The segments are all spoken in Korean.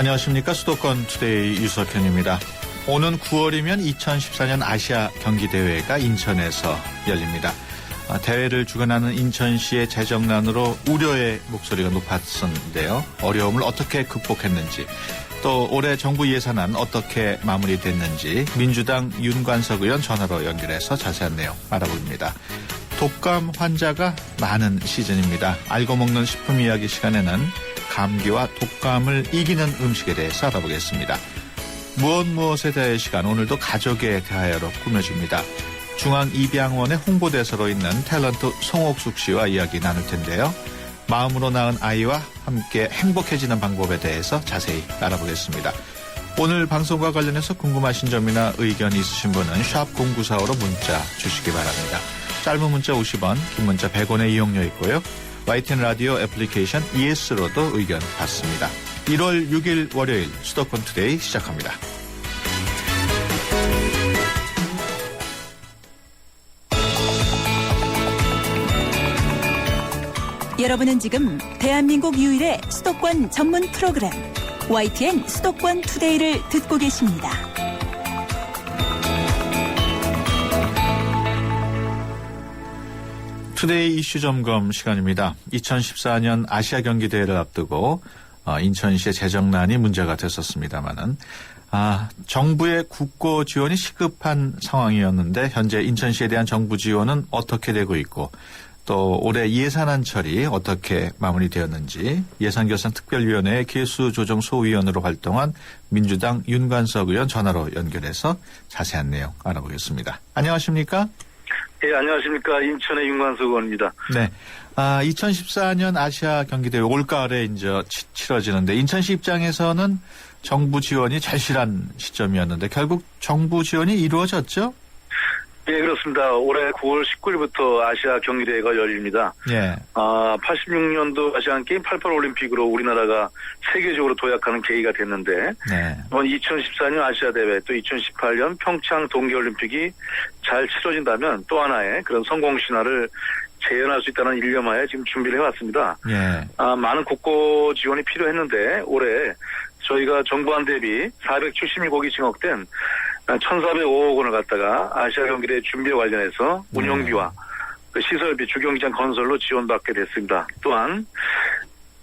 안녕하십니까. 수도권 투데이 유석현입니다. 오는 9월이면 2014년 아시아 경기대회가 인천에서 열립니다. 대회를 주관하는 인천시의 재정난으로 우려의 목소리가 높았었는데요. 어려움을 어떻게 극복했는지, 또 올해 정부 예산안 어떻게 마무리됐는지 민주당 윤관석 의원 전화로 연결해서 자세한 내용 알아봅니다. 독감 환자가 많은 시즌입니다. 알고 먹는 식품 이야기 시간에는 감기와 독감을 이기는 음식에 대해서 알아보겠습니다. 무엇에 대해 시간, 오늘도 가족에 대하여로 꾸며집니다. 중앙입양원의 홍보대사로 있는 탤런트 송옥숙 씨와 이야기 나눌 텐데요. 마음으로 낳은 아이와 함께 행복해지는 방법에 대해서 자세히 알아보겠습니다. 오늘 방송과 관련해서 궁금하신 점이나 의견 있으신 분은 샵 0945로 문자 주시기 바랍니다. 짧은 문자 50원, 긴 문자 100원의 이용료 있고요. YTN 라디오 애플리케이션 ES로도 의견 받습니다. 1월 6일 월요일 수도권 투데이 시작합니다. 여러분은 지금 대한민국 유일의 수도권 전문 프로그램 YTN 수도권 투데이를 듣고 계십니다. 투데이 이슈 점검 시간입니다. 2014년 아시아 경기대회를 앞두고 인천시의 재정난이 문제가 됐었습니다마는 정부의 국고 지원이 시급한 상황이었는데 현재 인천시에 대한 정부 지원은 어떻게 되고 있고 또 올해 예산안 처리 어떻게 마무리되었는지 예산결산특별위원회의 계수조정소위원으로 활동한 민주당 윤관석 의원 전화로 연결해서 자세한 내용 알아보겠습니다. 안녕하십니까? 네, 안녕하십니까. 인천의 윤관석 의원입니다. 네. 2014년 아시아 경기대회 올가을에 이제 치러지는데 인천시 입장에서는 정부 지원이 절실한 시점이었는데 결국 정부 지원이 이루어졌죠? 예, 그렇습니다. 올해 9월 19일부터 아시아 경기대회가 열립니다. 예. 86년도 아시안게임 88올림픽으로 우리나라가 세계적으로 도약하는 계기가 됐는데, 네. 이번 2014년 아시아대회 또 2018년 평창 동계올림픽이 잘 치러진다면 또 하나의 그런 성공 신화를 재현할 수 있다는 일념하에 지금 준비를 해왔습니다. 예. 많은 국고 지원이 필요했는데 올해 저희가 정부안 대비 476억이 증액된 1,405억 원을 갖다가 아시아 경기대회 준비와 관련해서 운영비와 시설비, 주경기장 건설로 지원받게 됐습니다. 또한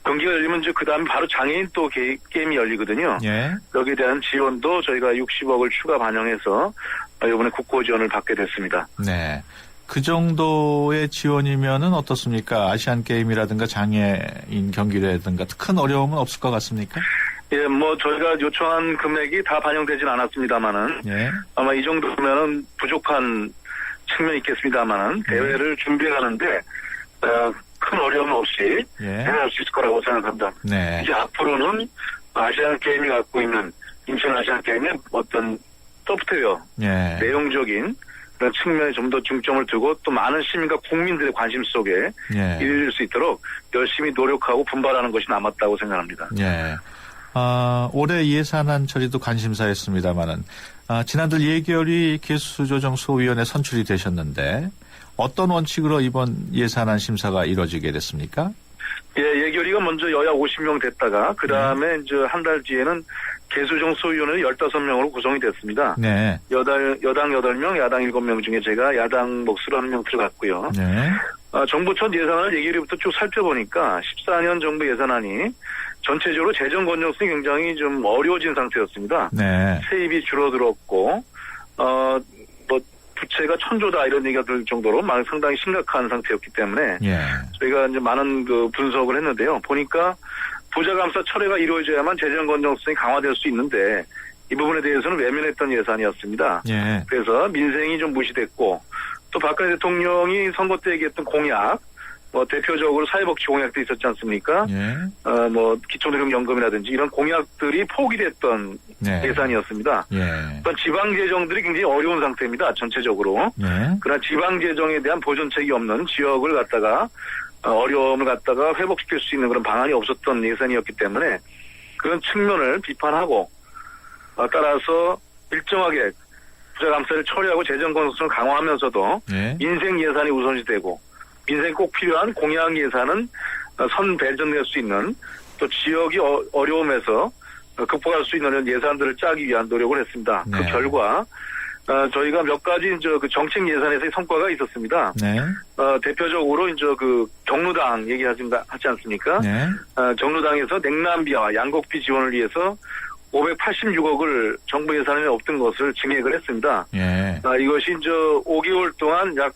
경기가 열리면 그 다음에 바로 장애인 또 게임이 열리거든요. 예. 여기에 대한 지원도 저희가 60억을 추가 반영해서 이번에 국고 지원을 받게 됐습니다. 네. 그 정도의 지원이면은 어떻습니까? 아시안 게임이라든가 장애인 경기라든가 큰 어려움은 없을 것 같습니까? 예, 저희가 요청한 금액이 다 반영되진 않았습니다만은, 예. 아마 이 정도면은 부족한 측면이 있겠습니다만은, 대회를 준비하는데, 큰 어려움 없이, 해낼 수 있을 거라고 생각합니다. 네. 이제 앞으로는 아시안 게임이 갖고 있는, 인천 아시안 게임의 어떤 소프트웨어, 내용적인 그런 측면에 좀 더 중점을 두고 또 많은 시민과 국민들의 관심 속에 이룰 수 있도록 열심히 노력하고 분발하는 것이 남았다고 생각합니다. 예. 올해 예산안 처리도 관심사였습니다만은, 지난달 예결위 계수조정소위원회 선출이 되셨는데, 어떤 원칙으로 이번 예산안 심사가 이루어지게 됐습니까? 예, 예결위가 먼저 여야 50명 됐다가, 그 다음에 이제 한 달 뒤에는 계수조정소위원회 15명으로 구성이 됐습니다. 네. 여당 8명, 야당 7명 중에 제가 야당 몫으로 1명 들어갔고요. 네. 정부 첫 예산안을 예결위부터 쭉 살펴보니까 14년 정부 예산안이 전체적으로 재정 건전성이 굉장히 좀 어려워진 상태였습니다. 네. 세입이 줄어들었고, 부채가 1,000조다 이런 얘기가 들 정도로 상당히 심각한 상태였기 때문에 저희가 이제 많은 분석을 했는데요. 보니까 부자 감사 철회가 이루어져야만 재정 건전성이 강화될 수 있는데 이 부분에 대해서는 외면했던 예산이었습니다. 그래서 민생이 좀 무시됐고 또 박근혜 대통령이 선거 때 얘기했던 공약, 대표적으로 사회복지 공약도 있었지 않습니까? 기초노령연금이라든지 이런 공약들이 포기됐던 예산이었습니다. 또 지방 재정들이 굉장히 어려운 상태입니다. 전체적으로. 그러나 지방 재정에 대한 보존책이 없는 지역을 갖다가 어려움을 갖다가 회복시킬 수 있는 그런 방안이 없었던 예산이었기 때문에 그런 측면을 비판하고 따라서 일정하게 부자 감사를 처리하고 재정 건전성을 강화하면서도 민생 예산이 우선시되고 민생 꼭 필요한 공약 예산은 선 배정될 수 있는 또 지역이 어려움에서 극복할 수 있는 예산들을 짜기 위한 노력을 했습니다. 네. 그 결과 저희가 몇 가지 그 정책 예산에서의 성과가 있었습니다. 네. 대표적으로 이제 그 경로당 얘기하지 않습니까? 네. 경로당에서 냉남비와 양곡비 지원을 위해서 586억을 정부 예산에 없던 것을 증액을 했습니다. 예. 이것이 이제 5개월 동안 약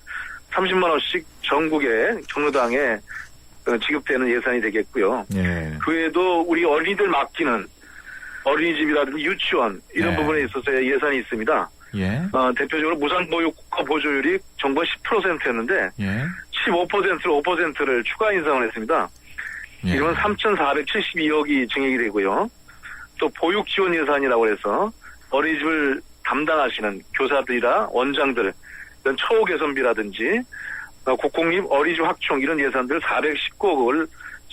30만 원씩 전국의 경로당에 지급되는 예산이 되겠고요. 예. 그 외에도 우리 어린이들 맡기는 어린이집이라든지 유치원 이런 네. 부분에 있어서의 예산이 있습니다. 예. 대표적으로 무상보육 국가 보조율이 정부가 10%였는데 예. 15%로 5%를 추가 인상을 했습니다. 예. 이러면 3,472억이 증액이 되고요. 또 보육 지원 예산이라고 해서 어린이집을 담당하시는 교사들이나 원장들 이런 처우 개선비라든지 국공립 어린이집 확충 이런 예산들 419억을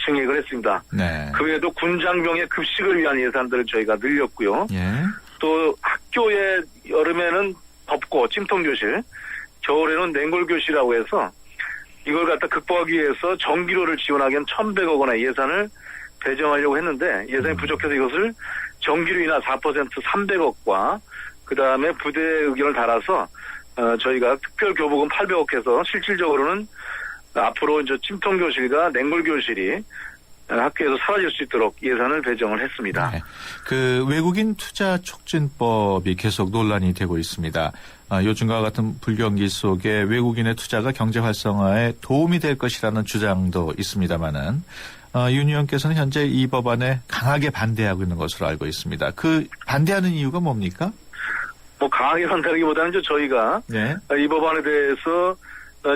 증액을 했습니다. 네. 그 외에도 군장병의 급식을 위한 예산들을 저희가 늘렸고요. 예. 또 학교에 여름에는 덥고 찜통교실, 겨울에는 냉골교실이라고 해서 이걸 갖다 극복하기 위해서 전기료를 지원하기 위한 1,100억 원의 예산을 배정하려고 했는데 예산이 부족해서 이것을 전기료 인하 4% 300억과 그다음에 부대 의견을 달아서 저희가 특별교부금 800억 해서 실질적으로는 앞으로 이제 찜통교실과 냉골교실이 학교에서 사라질 수 있도록 예산을 배정을 했습니다. 네. 그 외국인 투자 촉진법이 계속 논란이 되고 있습니다. 요즘과 같은 불경기 속에 외국인의 투자가 경제 활성화에 도움이 될 것이라는 주장도 있습니다만은 윤 의원께서는 현재 이 법안에 강하게 반대하고 있는 것으로 알고 있습니다. 그 반대하는 이유가 뭡니까? 강하게 반대하기보다는 이제 저희가 네. 이 법안에 대해서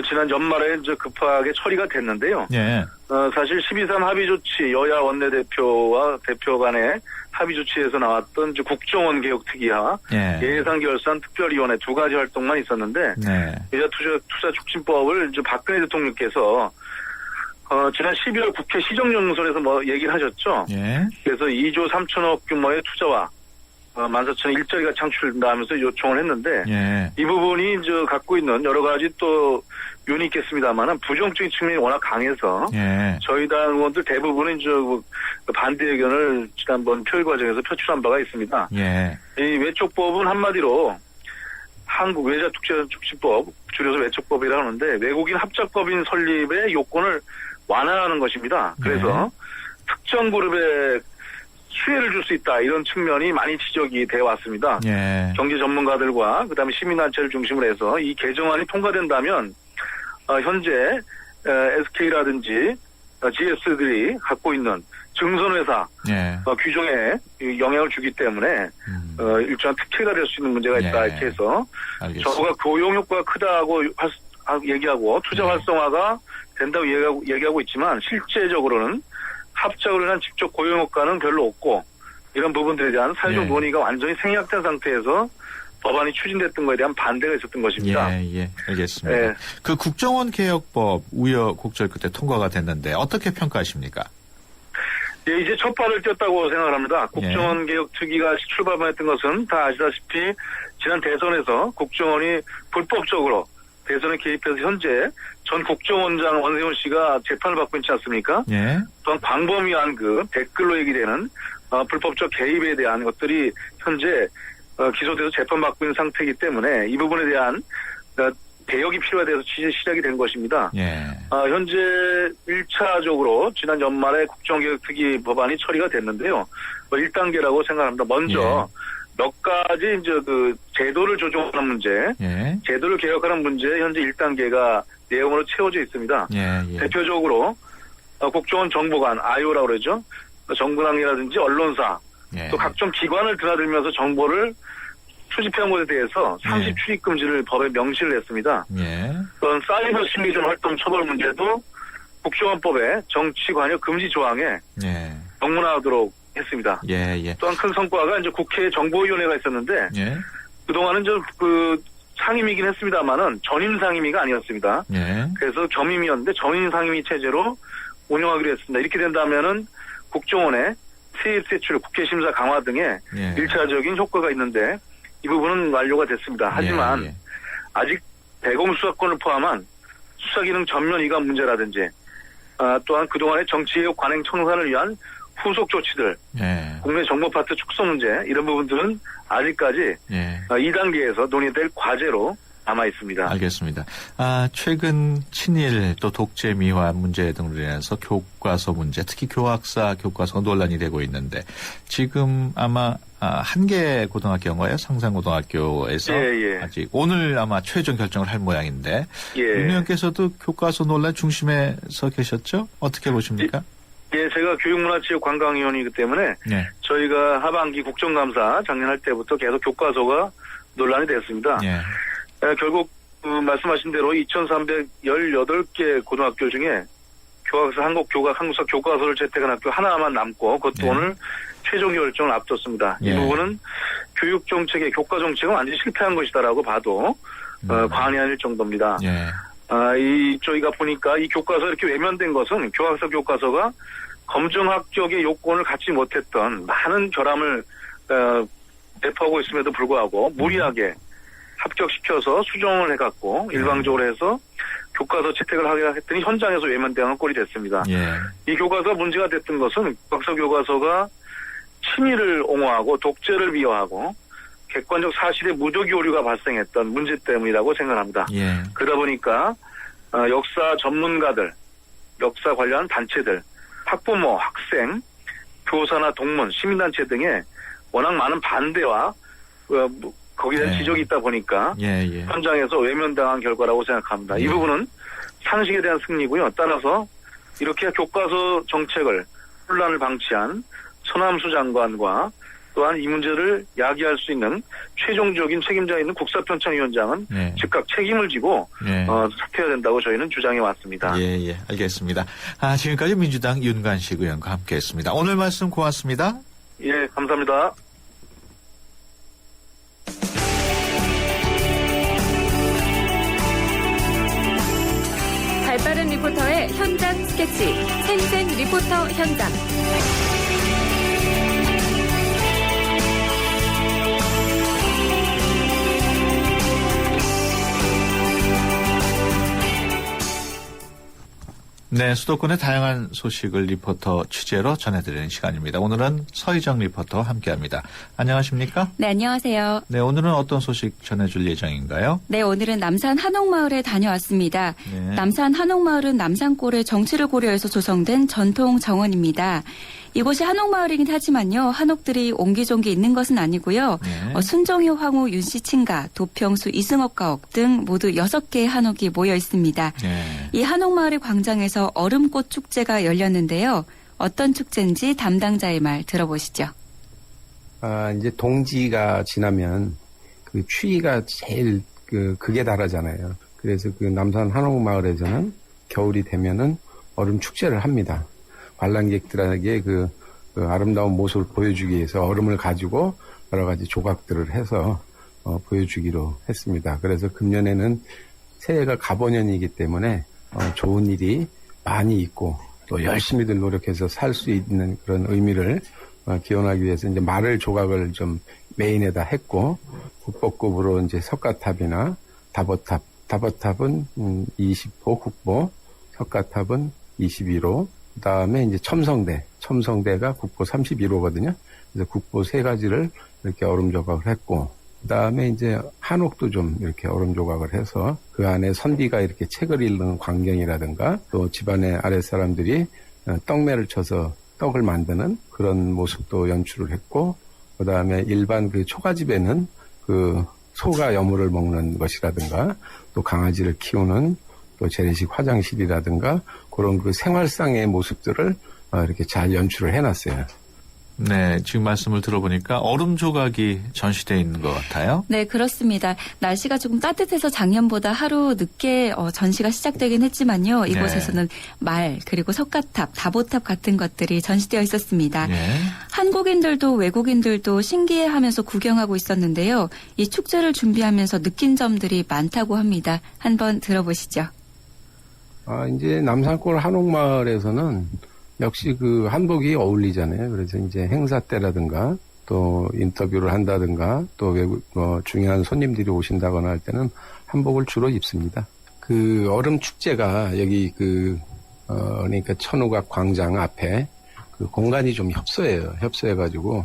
지난 연말에 이제 급하게 처리가 됐는데요. 네. 사실 12.3 합의 조치 여야 원내대표와 대표 간의 합의 조치에서 나왔던 이제 국정원 개혁 특위와 네. 예산결산 특별위원회 두 가지 활동만 있었는데 네. 투자 촉진법을 이제 박근혜 대통령께서 지난 12월 국회 시정연설에서 얘기를 하셨죠. 네. 그래서 2조 3천억 규모의 투자와 14,000 일자리가 창출된다 하면서 요청을 했는데 예. 이 부분이 이제 갖고 있는 여러 가지 또 요인이 있겠습니다만은 부정적인 측면이 워낙 강해서 예. 저희 당 의원들 대부분은 이제 반대 의견을 지난번 표의 과정에서 표출한 바가 있습니다. 예. 이 외촉법은 한마디로 한국 외자특별촉진법 줄여서 외촉법이라고 하는데 외국인 합작법인 설립의 요건을 완화하는 것입니다. 그래서 특정 그룹에 수혜를 줄 수 있다 이런 측면이 많이 지적이 되어 왔습니다. 예. 경제 전문가들과 그다음에 시민단체를 중심으로 해서 이 개정안이 통과된다면 현재 SK라든지 GS들이 갖고 있는 증선회사 예. 규정에 영향을 주기 때문에 일정한 특혜가 될 수 있는 문제가 있다 예. 이렇게 해서 알겠습니다. 정부가 고용 효과가 크다고 얘기하고 투자 활성화가 된다고 얘기하고 있지만 실제적으로는 합작으로 인한 직접 고용 효과는 별로 없고 이런 부분들에 대한 사회적 논의가 완전히 생략된 상태에서 법안이 추진됐던 것에 대한 반대가 있었던 것입니다. 예, 알겠습니다. 예. 그 국정원 개혁법 우여곡절 끝에 통과가 됐는데 어떻게 평가하십니까? 예, 이제 첫 발을 띄었다고 생각을 합니다. 국정원 개혁 특위가 출발했던 것은 다 아시다시피 지난 대선에서 국정원이 불법적으로 대선에 개입해서 현재 전 국정원장 원세훈 씨가 재판을 받고 있지 않습니까? 예. 또한 광범위한 그 댓글로 얘기되는 불법적 개입에 대한 것들이 현재 기소돼서 재판받고 있는 상태이기 때문에 이 부분에 대한 개혁이 필요해서 시작이 된 것입니다. 예. 현재 1차적으로 지난 연말에 국정개혁특위 법안이 처리가 됐는데요. 1단계라고 생각합니다. 먼저 몇 가지 이제 그 제도를 조정하는 문제, 제도를 개혁하는 문제 현재 1단계가 내용으로 채워져 있습니다. 대표적으로 국정원 정보관 IO라고 그러죠. 정부당이라든지 언론사 또 각종 기관을 드나들면서 정보를 수집해온 것에 대해서 상시 출입 금지를 법에 명시를 했습니다. 또한 사이버 심리전 활동 처벌 문제도 국정원법의 정치 관여 금지 조항에 명문화하도록 했습니다. 또한 큰 성과가 이제 국회 정보위원회가 있었는데 그동안은 그 상임이긴 했습니다만은 전임 상임위가 아니었습니다. 그래서 겸임이었는데 전임 상임위 체제로 운영하기로 했습니다. 이렇게 된다면은 국정원의 세입 세출, 국회 심사 강화 등의 1차적인 효과가 있는데 이 부분은 완료가 됐습니다. 하지만 아직 대검 수사권을 포함한 수사기능 전면 이관 문제라든지 또한 그동안의 정치개혁 관행 청산을 위한 후속 조치들, 예. 국내 정보 파트 축소 문제 이런 부분들은 아직까지 예. 2단계에서 논의될 과제로 남아 있습니다. 알겠습니다. 최근 친일 또 독재 미화 문제 등으로 인해서 교과서 문제, 특히 교학사 교과서 논란이 되고 있는데 지금 아마 한계 고등학교인가요? 상산고등학교에서 예. 아직 오늘 아마 최종 결정을 할 모양인데 예. 윤 의원께서도 교과서 논란 중심에 서 계셨죠? 어떻게 보십니까? 예, 제가 교육문화체육관광위원이기 때문에 네. 저희가 하반기 국정감사 작년 할 때부터 계속 교과서가 논란이 됐습니다. 예. 결국 말씀하신 대로 2,318개 고등학교 중에 교학사, 한국사 교과서를 채택한 학교 하나만 남고 그것도 오늘 최종 결정을 앞뒀습니다. 이 부분은 교육정책의 교과정책은 완전히 실패한 것이다라고 봐도 과언이 아닐 정도입니다. 저희가 보니까 이 교과서 이렇게 외면된 것은 교학사 교과서가 검정 합격의 요건을 갖지 못했던 많은 결함을 배포하고 있음에도 불구하고 무리하게 합격시켜서 수정을 해갖고 일방적으로 해서 교과서 채택을 하게 했더니 현장에서 외면당한 꼴이 됐습니다. 이 교과서가 문제가 됐던 것은 교학서 교과서가 친일을 옹호하고 독재를 비하하고 객관적 사실의 무조기 오류가 발생했던 문제 때문이라고 생각합니다. 그러다 보니까 역사 전문가들, 역사 관련 단체들, 학부모, 학생, 교사나 동문, 시민단체 등의 워낙 많은 반대와 거기에 대한 지적이 있다 보니까 현장에서 외면당한 결과라고 생각합니다. 이 부분은 상식에 대한 승리고요. 따라서 이렇게 교과서 정책을 혼란을 방치한 천함수 장관과 또한 이 문제를 야기할 수 있는 최종적인 책임자 있는 국사편찬위원장은 즉각 책임을 지고 사퇴해야 된다고 저희는 주장해 왔습니다. 알겠습니다. 지금까지 민주당 윤관식 의원과 함께했습니다. 오늘 말씀 고맙습니다. 예, 감사합니다. 발빠른 리포터의 현장 스케치, 생생 리포터 현장. 네, 수도권의 다양한 소식을 리포터 취재로 전해드리는 시간입니다. 오늘은 서희정 리포터와 함께합니다. 안녕하십니까? 네, 안녕하세요. 네, 오늘은 어떤 소식 전해줄 예정인가요? 네, 오늘은 남산 한옥마을에 다녀왔습니다. 남산 한옥마을은 남산골의 정치를 고려해서 조성된 전통 정원입니다. 이곳이 한옥마을이긴 하지만요. 한옥들이 옹기종기 있는 것은 아니고요. 순종효 황후 윤씨친가, 도평수 이승업 가옥 등 모두 6개의 한옥이 모여 있습니다. 이 한옥마을의 광장에서 얼음꽃 축제가 열렸는데요. 어떤 축제인지 담당자의 말 들어보시죠. 이제 동지가 지나면 그 추위가 제일 극에 달하잖아요. 그래서 그 남산 한옥마을에서는 겨울이 되면은 얼음 축제를 합니다. 관람객들에게 그 아름다운 모습을 보여주기 위해서 얼음을 가지고 여러 가지 조각들을 해서 보여주기로 했습니다. 그래서 금년에는 새해가 갑오년이기 때문에 좋은 일이 많이 있고 또 열심히들 노력해서 살 수 있는 그런 의미를 기원하기 위해서 이제 마를 조각을 좀 메인에다 했고 국보급으로 이제 석가탑이나 다보탑은 20호 국보, 석가탑은 21호, 그 다음에 이제 첨성대가 국보 31호거든요. 그래서 국보 3가지를 이렇게 얼음 조각을 했고, 그 다음에 이제 한옥도 좀 이렇게 얼음 조각을 해서 그 안에 선비가 이렇게 책을 읽는 광경이라든가 또 집안의 아랫사람들이 떡매를 쳐서 떡을 만드는 그런 모습도 연출을 했고, 그 다음에 일반 그 초가집에는 그 소가 여물을 먹는 것이라든가 또 강아지를 키우는 또 재래식 화장실이라든가 그런 그 생활상의 모습들을 이렇게 잘 연출을 해놨어요. 네, 지금 말씀을 들어보니까 얼음 조각이 전시되어 있는 것 같아요. 네, 그렇습니다. 날씨가 조금 따뜻해서 작년보다 하루 늦게 전시가 시작되긴 했지만요. 이곳에서는 말, 그리고 석가탑, 다보탑 같은 것들이 전시되어 있었습니다. 한국인들도 외국인들도 신기해하면서 구경하고 있었는데요. 이 축제를 준비하면서 느낀 점들이 많다고 합니다. 한번 들어보시죠. 이제 남산골 한옥마을에서는 역시 그 한복이 어울리잖아요. 그래서 이제 행사 때라든가 또 인터뷰를 한다든가 또 외국 중요한 손님들이 오신다거나 할 때는 한복을 주로 입습니다. 그 얼음 축제가 여기 그러니까 천우각 광장 앞에 그 공간이 좀 협소해가지고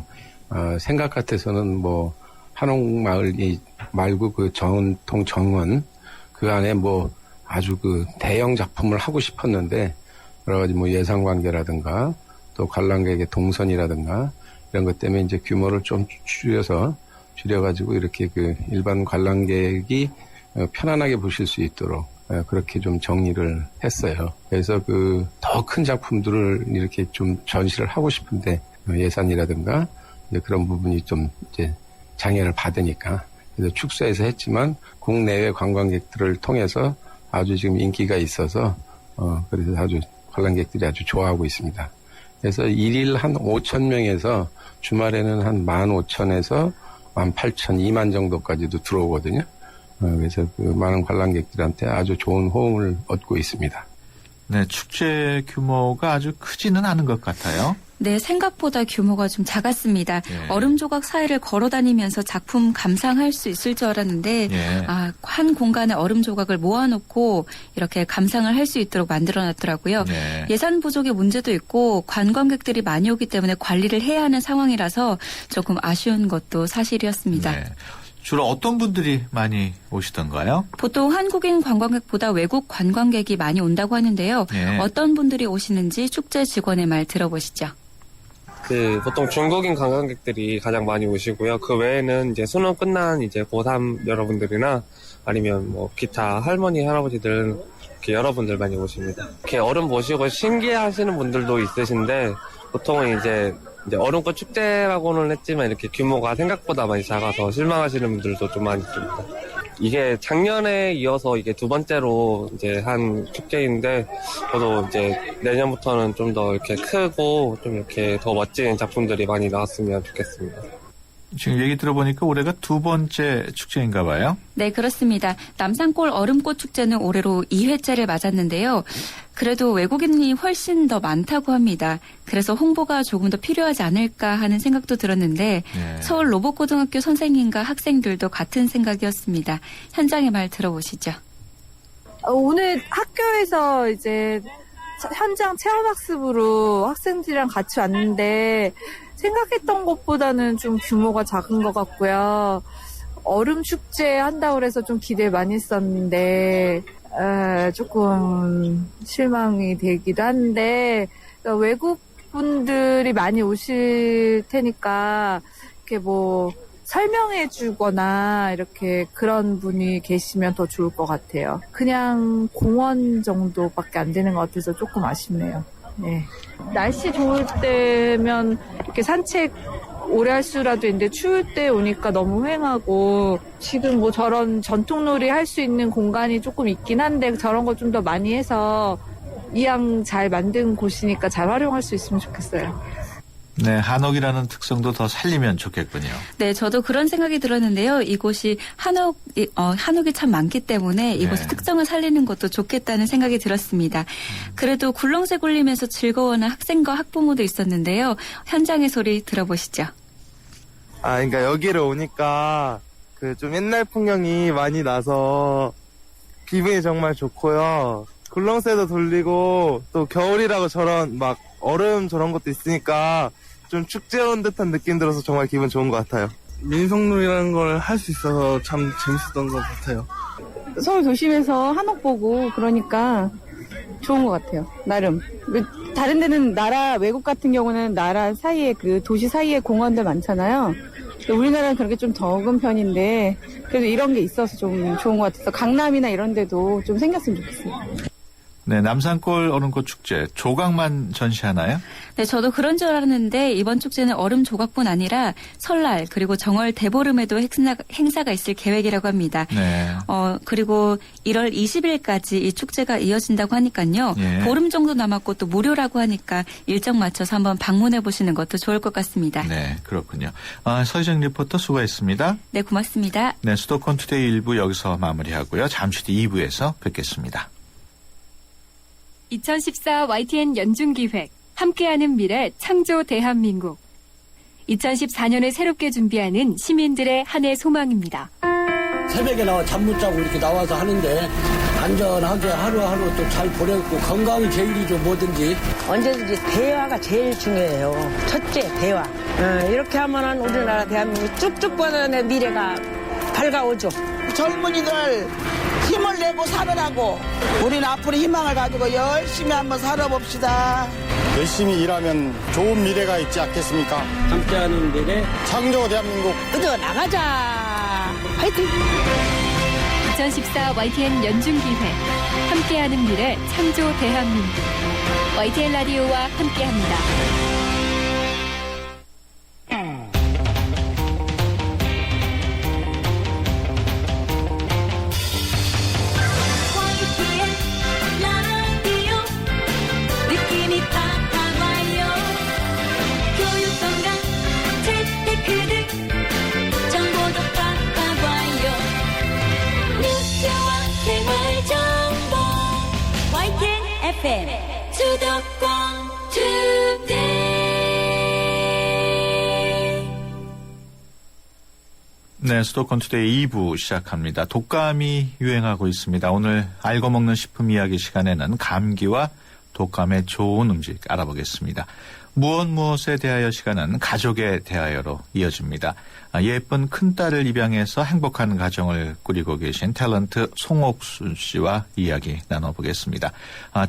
생각 같아서는 뭐 한옥마을이 말고 그 전통 정원 그 안에 뭐 아주 그 대형 작품을 하고 싶었는데 여러 가지 뭐 예산 관계라든가 또 관람객의 동선이라든가 이런 것 때문에 이제 규모를 좀 줄여가지고 이렇게 그 일반 관람객이 편안하게 보실 수 있도록 그렇게 좀 정리를 했어요. 그래서 그 더 큰 작품들을 이렇게 좀 전시를 하고 싶은데 예산이라든가 이제 그런 부분이 좀 이제 장애를 받으니까 그래서 축소해서 했지만 국내외 관광객들을 통해서 아주 지금 인기가 있어서 그래서 아주 관람객들이 아주 좋아하고 있습니다. 그래서 일일 한 5,000명에서 주말에는 한 15,000에서 18,000, 2만 정도까지도 들어오거든요. 그래서 그 많은 관람객들한테 아주 좋은 호응을 얻고 있습니다. 네, 축제 규모가 아주 크지는 않은 것 같아요. 네, 생각보다 규모가 좀 작았습니다. 예. 얼음 조각 사이를 걸어 다니면서 작품 감상할 수 있을 줄 알았는데 예. 한 공간에 얼음 조각을 모아놓고 이렇게 감상을 할 수 있도록 만들어놨더라고요. 네. 예산 부족의 문제도 있고 관광객들이 많이 오기 때문에 관리를 해야 하는 상황이라서 조금 아쉬운 것도 사실이었습니다. 네. 주로 어떤 분들이 많이 오시던가요? 보통 한국인 관광객보다 외국 관광객이 많이 온다고 하는데요. 네. 어떤 분들이 오시는지 축제 직원의 말 들어보시죠. 보통 중국인 관광객들이 가장 많이 오시고요. 그 외에는 이제 수능 끝난 이제 고3 여러분들이나 아니면 뭐 기타 할머니, 할아버지들 이렇게 여러분들 많이 오십니다. 이렇게 얼음 보시고 신기해하시는 분들도 있으신데 보통은 이제 얼음꽃 축제라고는 했지만 이렇게 규모가 생각보다 많이 작아서 실망하시는 분들도 좀 많이 있습니다. 이게 작년에 이어서 이게 두 번째로 이제 한 축제인데 저도 이제 내년부터는 좀 더 이렇게 크고 좀 이렇게 더 멋진 작품들이 많이 나왔으면 좋겠습니다. 지금 얘기 들어보니까 올해가 두 번째 축제인가 봐요? 네, 그렇습니다. 남산골 얼음꽃 축제는 올해로 2회째를 맞았는데요. 그래도 외국인이 훨씬 더 많다고 합니다. 그래서 홍보가 조금 더 필요하지 않을까 하는 생각도 들었는데 네. 서울 로봇고등학교 선생님과 학생들도 같은 생각이었습니다. 현장의 말 들어보시죠. 오늘 학교에서 이제 현장 체험학습으로 학생들이랑 같이 왔는데 생각했던 것보다는 좀 규모가 작은 것 같고요. 얼음 축제 한다고 해서 좀 기대 많이 했었는데 조금 실망이 되기도 한데 그러니까 외국 분들이 많이 오실 테니까 이렇게 뭐 설명해 주거나 이렇게 그런 분이 계시면 더 좋을 것 같아요. 그냥 공원 정도밖에 안 되는 것 같아서 조금 아쉽네요. 네. 날씨 좋을 때면 이렇게 산책 오래 할 수라도 있는데 추울 때 오니까 너무 휑하고 지금 뭐 저런 전통놀이 할 수 있는 공간이 조금 있긴 한데 저런 거 좀 더 많이 해서 이왕 잘 만든 곳이니까 잘 활용할 수 있으면 좋겠어요. 네, 한옥이라는 특성도 더 살리면 좋겠군요. 네, 저도 그런 생각이 들었는데요. 이곳이 한옥이 참 많기 때문에 이곳의 특성을 살리는 것도 좋겠다는 생각이 들었습니다. 그래도 굴렁쇠 굴리면서 즐거워하는 학생과 학부모도 있었는데요. 현장의 소리 들어보시죠. 그러니까 여기를 오니까 그 좀 옛날 풍경이 많이 나서 기분이 정말 좋고요. 굴렁쇠도 돌리고 또 겨울이라고 저런 막 얼음 저런 것도 있으니까 좀 축제 온 듯한 느낌 들어서 정말 기분 좋은 것 같아요. 민속놀이라는 걸 할 수 있어서 참 재밌었던 것 같아요. 서울 도심에서 한옥 보고 그러니까 좋은 것 같아요. 나름. 다른 데는 외국 같은 경우는 나라 사이에 그 도시 사이에 공원들 많잖아요. 우리나라는 그렇게 좀 적은 편인데 그래도 이런 게 있어서 좀 좋은 것 같아서 강남이나 이런 데도 좀 생겼으면 좋겠습니다. 네, 남산골 얼음꽃 축제 조각만 전시하나요? 네, 저도 그런 줄 알았는데 이번 축제는 얼음 조각뿐 아니라 설날 그리고 정월 대보름에도 행사가 있을 계획이라고 합니다. 네. 그리고 1월 20일까지 이 축제가 이어진다고 하니까요. 예. 보름 정도 남았고 또 무료라고 하니까 일정 맞춰서 한번 방문해 보시는 것도 좋을 것 같습니다. 네, 그렇군요. 서희정 리포터 수고했습니다. 네, 고맙습니다. 네, 수도권 투데이 1부 여기서 마무리하고요. 잠시 뒤 2부에서 뵙겠습니다. 2014 YTN 연중기획 함께하는 미래 창조 대한민국 2014년을 새롭게 준비하는 시민들의 한 해 소망입니다. 새벽에 나와 잠 못 자고 이렇게 나와서 하는데 안전하게 하루하루 또 잘 보내고 건강이 제일이죠 뭐든지. 언제든지 대화가 제일 중요해요. 첫째 대화. 이렇게 하면은 우리나라 대한민국 쭉쭉 뻗어내 미래가 밝아오죠. 젊은이들 힘을 내고 살으라고 우리는 앞으로 희망을 가지고 열심히 한번 살아봅시다. 열심히 일하면 좋은 미래가 있지 않겠습니까? 함께하는 미래 창조 대한민국 그저 나가자. 화이팅. 2014 YTN 연중기획 함께하는 미래 창조 대한민국 YTN 라디오와 함께합니다. 수도권 투데이. 네, 수도권 투데이 2부 시작합니다. 독감이 유행하고 있습니다. 오늘 알고 먹는 식품 이야기 시간에는 감기와 독감에 좋은 음식 알아보겠습니다. 무엇에 대하여 시간은 가족에 대하여로 이어집니다. 예쁜 큰딸을 입양해서 행복한 가정을 꾸리고 계신 탤런트 송옥순 씨와 이야기 나눠보겠습니다.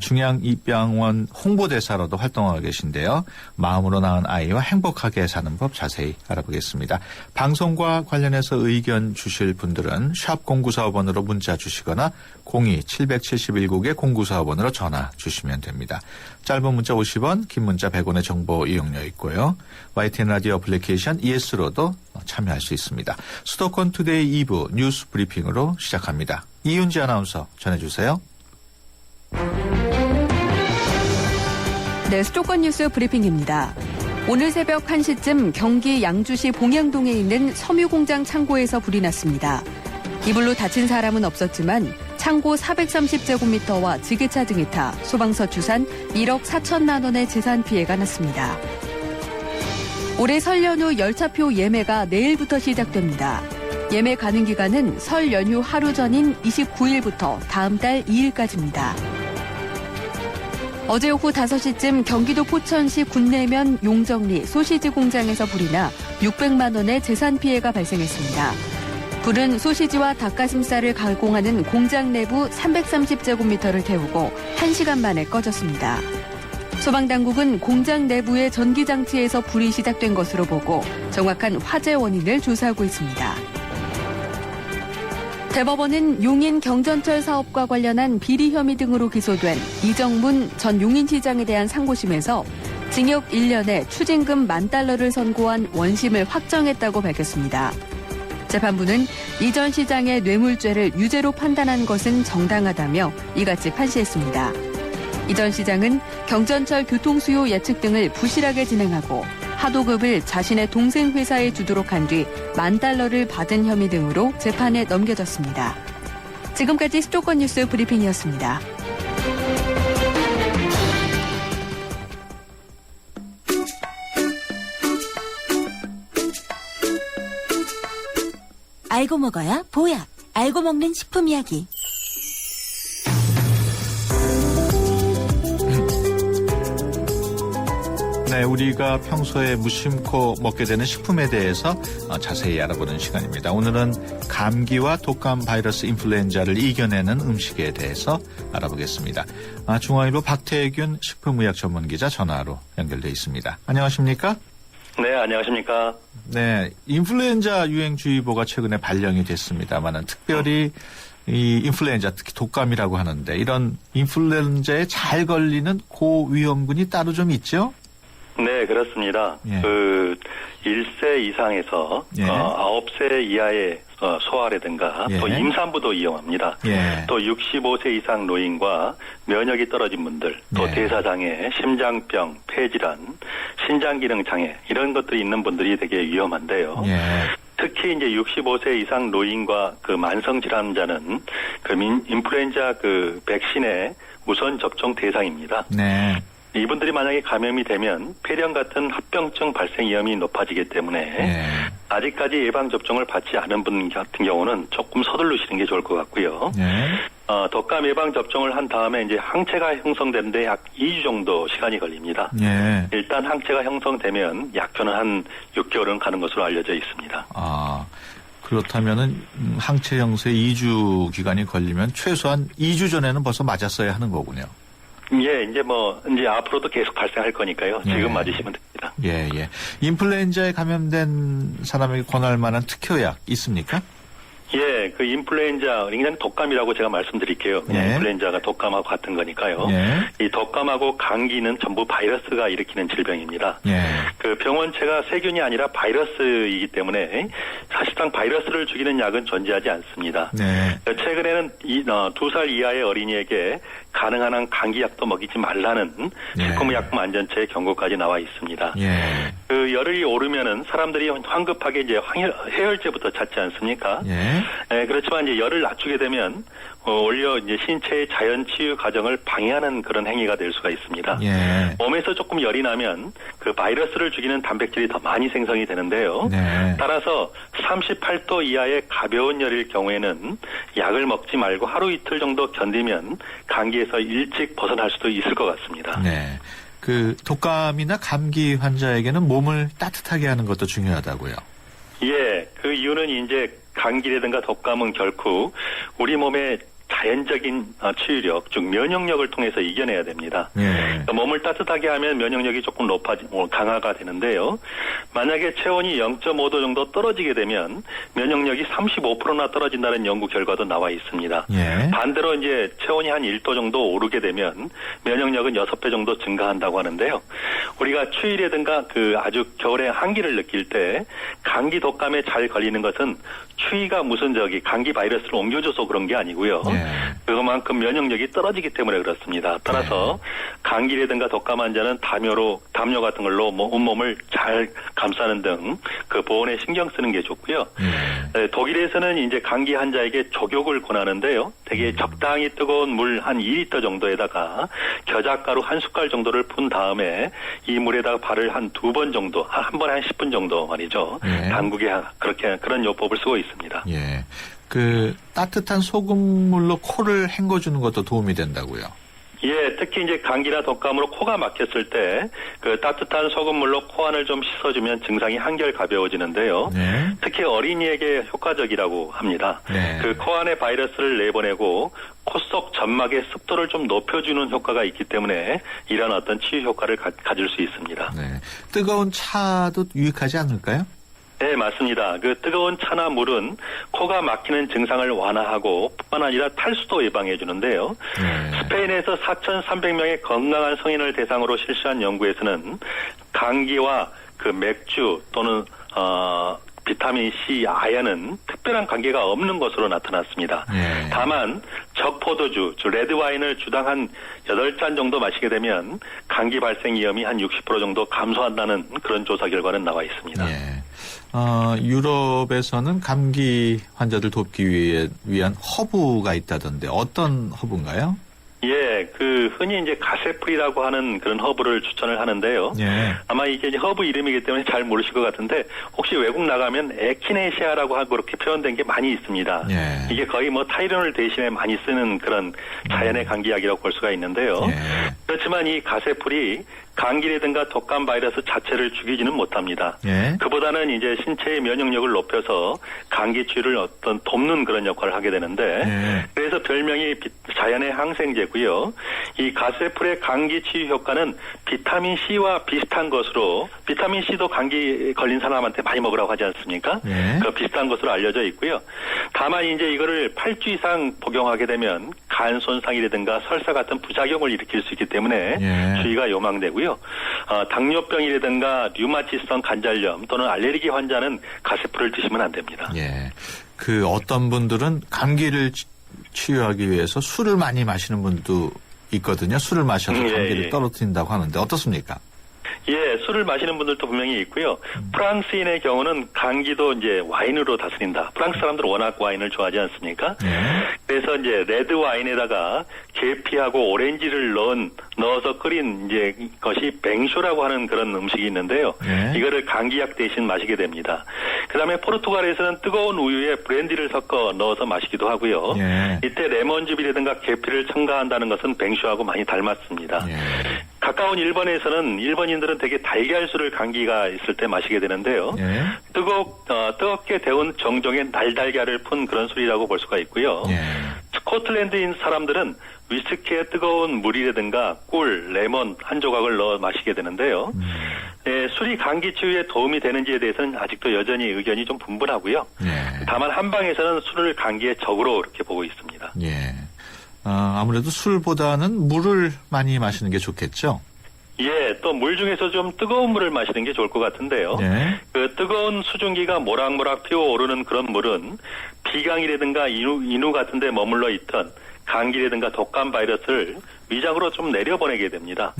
중양입양원 홍보대사로도 활동하고 계신데요. 마음으로 낳은 아이와 행복하게 사는 법 자세히 알아보겠습니다. 방송과 관련해서 의견 주실 분들은 샵 0945번으로 문자 주시거나 02-771국에 0945번으로 전화 주시면 됩니다. 짧은 문자 50원, 긴 문자 100원의 정보 이용료 있고요. YTN 라디오 애플리케이션 ES로도 참여할 수 있습니다. 수도권 투데이 2부 뉴스 브리핑으로 시작합니다. 이윤지 아나운서 전해주세요. 네, 수도권 뉴스 브리핑입니다. 오늘 새벽 1시쯤 경기 양주시 봉양동에 있는 섬유공장 창고에서 불이 났습니다. 이불로 다친 사람은 없었지만 창고 430제곱미터와 지게차 등이 타 소방서 추산 1억 4천만 원의 재산 피해가 났습니다. 올해 설 연휴 열차표 예매가 내일부터 시작됩니다. 예매 가능 기간은 설 연휴 하루 전인 29일부터 다음 달 2일까지입니다. 어제 오후 5시쯤 경기도 포천시 군내면 용정리 소시지 공장에서 불이 나 600만 원의 재산 피해가 발생했습니다. 불은 소시지와 닭가슴살을 가공하는 공장 내부 330제곱미터를 태우고 1시간 만에 꺼졌습니다. 소방당국은 공장 내부의 전기장치에서 불이 시작된 것으로 보고 정확한 화재 원인을 조사하고 있습니다. 대법원은 용인 경전철 사업과 관련한 비리 혐의 등으로 기소된 이정문 전 용인시장에 대한 상고심에서 징역 1년에 추징금 $10,000를 선고한 원심을 확정했다고 밝혔습니다. 재판부는 이 전 시장의 뇌물죄를 유죄로 판단한 것은 정당하다며 이같이 판시했습니다. 이 전 시장은 경전철 교통수요 예측 등을 부실하게 진행하고 하도급을 자신의 동생 회사에 주도록 한 뒤 $10,000를 받은 혐의 등으로 재판에 넘겨졌습니다. 지금까지 수도권 뉴스 브리핑이었습니다. 알고 먹어야 보약. 알고 먹는 식품 이야기. 네, 우리가 평소에 무심코 먹게 되는 식품에 대해서 자세히 알아보는 시간입니다. 오늘은 감기와 독감 바이러스 인플루엔자를 이겨내는 음식에 대해서 알아보겠습니다. 중앙일보 박태균 식품의학 전문기자 전화로 연결돼 있습니다. 안녕하십니까? 네, 안녕하십니까? 네, 인플루엔자 유행주의보가 최근에 발령이 됐습니다만은 특별히 이 인플루엔자, 특히 독감이라고 하는데 이런 인플루엔자에 잘 걸리는 고위험군이 따로 좀 있죠? 네, 그렇습니다. 예. 1세 이상에서 예. 9세 이하의 소아라든가 예. 또 임산부도 이용합니다. 예. 또 65세 이상 노인과 면역이 떨어진 분들, 또 예. 대사장애, 심장병, 폐질환, 신장기능장애 이런 것들이 있는 분들이 되게 위험한데요. 예. 특히 이제 65세 이상 노인과 그 만성 질환자는 그 인플루엔자 그 백신의 우선 접종 대상입니다. 네. 이분들이 만약에 감염이 되면 폐렴 같은 합병증 발생 위험이 높아지기 때문에 아직까지 예방접종을 받지 않은 분 같은 경우는 조금 서두르시는 게 좋을 것 같고요. 독감 예방접종을 한 다음에 이제 항체가 형성되는데 약 2주 정도 시간이 걸립니다. 일단 항체가 형성되면 약효는 한 6개월은 가는 것으로 알려져 있습니다. 그렇다면은 항체 형성에 2주 기간이 걸리면 최소한 2주 전에는 벌써 맞았어야 하는 거군요. 예, 이제 앞으로도 계속 발생할 거니까요. 지금 맞으시면 됩니다. 예. 인플루엔자에 감염된 사람에게 권할 만한 특효약 있습니까? 예, 그 인플루엔자, 그냥 독감이라고 제가 말씀드릴게요. 인플루엔자가 독감하고 같은 거니까요. 이 독감하고 감기는 전부 바이러스가 일으키는 질병입니다. 그 병원체가 세균이 아니라 바이러스이기 때문에 사실상 바이러스를 죽이는 약은 존재하지 않습니다. 최근에는 2살 이하의 어린이에게 가능한 한 감기약도 먹이지 말라는 식품의약품안전처의 경고까지 나와 있습니다. 그 열이 오르면은 사람들이 황급하게 이제 해열제부터 찾지 않습니까? 그렇지만 이제 열을 낮추게 되면 오히려 이제 신체의 자연 치유 과정을 방해하는 그런 행위가 될 수가 있습니다. 몸에서 조금 열이 나면 그 바이러스를 죽이는 단백질이 더 많이 생성이 되는데요. 따라서 38도 이하의 가벼운 열일 경우에는 약을 먹지 말고 하루 이틀 정도 견디면 감기에서 일찍 벗어날 수도 있을 것 같습니다. 그 독감이나 감기 환자에게는 몸을 따뜻하게 하는 것도 중요하다고요. 예, 그 이유는 이제 감기라든가 독감은 결코 우리 몸의 자연적인 치유력, 즉 면역력을 통해서 이겨내야 됩니다. 그러니까 몸을 따뜻하게 하면 면역력이 조금 강화가 되는데요. 만약에 체온이 0.5도 정도 떨어지게 되면 면역력이 35%나 떨어진다는 연구 결과도 나와 있습니다. 반대로 이제 체온이 한 1도 정도 오르게 되면 면역력은 6배 정도 증가한다고 하는데요. 우리가 추위라든가 그 아주 겨울에 한기를 느낄 때 감기 독감에 잘 걸리는 것은 추위가 무슨 감기 바이러스를 옮겨줘서 그런 게 아니고요. 그만큼 면역력이 떨어지기 때문에 그렇습니다. 따라서 감기라든가 독감 환자는 담요 같은 걸로 온몸을 잘 감싸는 등 그 보온에 신경 쓰는 게 좋고요. 독일에서는 이제 감기 환자에게 족욕을 권하는데요. 되게 적당히 뜨거운 물 한 2리터 정도에다가 겨자가루 한 숟갈 정도를 푼 다음에 이 물에다가 발을 한 2번 정도, 한 번에 한 10분 정도 말이죠. 당국에 그런 요법을 쓰고 있습니다. 그 따뜻한 소금물로 코를 헹궈주는 것도 도움이 된다고요. 예, 특히 이제 감기나 독감으로 코가 막혔을 때 그 따뜻한 소금물로 코 안을 좀 씻어주면 증상이 한결 가벼워지는데요. 특히 어린이에게 효과적이라고 합니다. 그 코 안에 바이러스를 내보내고 코 속 점막의 습도를 좀 높여주는 효과가 있기 때문에 이런 어떤 치유 효과를 가질 수 있습니다. 뜨거운 차도 유익하지 않을까요? 네, 맞습니다. 그 뜨거운 차나 물은 코가 막히는 증상을 완화하고 뿐만 아니라 탈수도 예방해 주는데요. 스페인에서 4,300명의 건강한 성인을 대상으로 실시한 연구에서는 감기와 그 맥주 또는 비타민 C, 아연은 특별한 관계가 없는 것으로 나타났습니다. 다만 적포도주, 즉 레드와인을 주당 한 8잔 정도 마시게 되면 감기 발생 위험이 한 60% 정도 감소한다는 그런 조사 결과는 나와 있습니다. 유럽에서는 감기 환자들 돕기 위한 허브가 있다던데 어떤 허브인가요? 예, 그 흔히 이제 가세풀이라고 하는 그런 허브를 추천을 하는데요. 아마 이게 이제 허브 이름이기 때문에 잘 모르실 것 같은데 혹시 외국 나가면 에키네시아라고 하고 그렇게 표현된 게 많이 있습니다. 이게 거의 타이레놀 대신에 많이 쓰는 그런 자연의 감기약이라고 볼 수가 있는데요. 그렇지만 이 가세풀이 감기라든가 독감 바이러스 자체를 죽이지는 못합니다. 그보다는 이제 신체의 면역력을 높여서 감기 치유를 돕는 그런 역할을 하게 되는데 그래서 별명이 자연의 항생제고요. 이 가세풀의 감기 치유 효과는 비타민 C와 비슷한 것으로 비타민 C도 감기 걸린 사람한테 많이 먹으라고 하지 않습니까? 그 비슷한 것으로 알려져 있고요. 다만 이제 이거를 8주 이상 복용하게 되면 간 손상이라든가 설사 같은 부작용을 일으킬 수 있기 때문에 주의가 요망되고요. 당뇨병이라든가 류마티성 관절염 또는 알레르기 환자는 가세풀을 드시면 안 됩니다. 그 어떤 분들은 감기를 치유하기 위해서 술을 많이 마시는 분도 있거든요. 술을 마셔서 감기를 떨어뜨린다고 하는데 어떻습니까? 예, 술을 마시는 분들도 분명히 있고요. 프랑스인의 경우는 감기도 이제 와인으로 다스린다. 프랑스 사람들은 워낙 와인을 좋아하지 않습니까? 그래서 이제 레드 와인에다가 계피하고 오렌지를 넣어서 끓인 이제 것이 뱅쇼라고 하는 그런 음식이 있는데요. 이거를 감기약 대신 마시게 됩니다. 그다음에 포르투갈에서는 뜨거운 우유에 브랜디를 섞어 넣어서 마시기도 하고요. 이때 레몬즙이라든가 계피를 첨가한다는 것은 뱅쇼하고 많이 닮았습니다. 가까운 일본에서는 일본인들은 되게 달걀술을 감기가 있을 때 마시게 되는데요. 뜨겁게 데운 정종의 날달걀을 푼 그런 술이라고 볼 수가 있고요. 스코틀랜드인 사람들은 위스키에 뜨거운 물이라든가 꿀, 레몬 한 조각을 넣어 마시게 되는데요. 술이 감기 치유에 도움이 되는지에 대해서는 아직도 여전히 의견이 좀 분분하고요. 다만 한방에서는 술을 감기의 적으로 이렇게 보고 있습니다. 아무래도 술보다는 물을 많이 마시는 게 좋겠죠? 예, 또 물 중에서 좀 뜨거운 물을 마시는 게 좋을 것 같은데요. 그 뜨거운 수증기가 모락모락 피어오르는 그런 물은 비강이라든가 인후 같은 데 머물러 있던 감기라든가 독감 바이러스를 위장으로 좀 내려보내게 됩니다.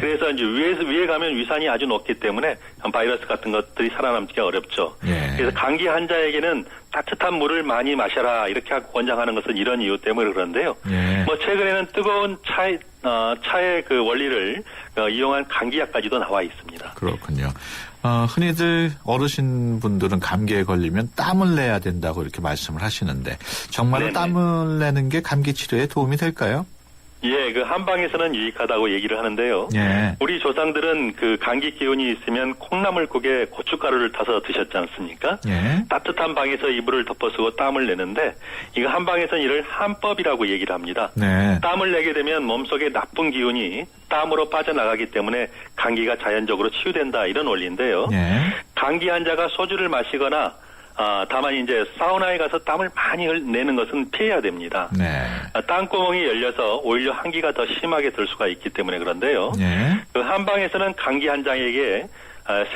그래서 이제 위에 가면 위산이 아주 높기 때문에 바이러스 같은 것들이 살아남기가 어렵죠. 그래서 감기 환자에게는 따뜻한 물을 많이 마셔라 이렇게 권장하는 것은 이런 이유 때문에 그런데요. 뭐 최근에는 뜨거운 차의 그 원리를 이용한 감기약까지도 나와 있습니다. 그렇군요. 흔히들 어르신분들은 감기에 걸리면 땀을 내야 된다고 이렇게 말씀을 하시는데 정말로 땀을 내는 게 감기 치료에 도움이 될까요? 예, 그 한방에서는 유익하다고 얘기를 하는데요. 우리 조상들은 그 감기 기운이 있으면 콩나물국에 고춧가루를 타서 드셨지 않습니까? 따뜻한 방에서 이불을 덮어쓰고 땀을 내는데 이거 한방에서는 이를 한법이라고 얘기를 합니다. 땀을 내게 되면 몸속에 나쁜 기운이 땀으로 빠져나가기 때문에 감기가 자연적으로 치유된다 이런 원리인데요. 감기 환자가 소주를 마시거나 다만 이제 사우나에 가서 땀을 많이 내는 것은 피해야 됩니다. 땀구멍이 열려서 오히려 한기가 더 심하게 들 수가 있기 때문에 그런데요. 그 한방에서는 감기 환자에게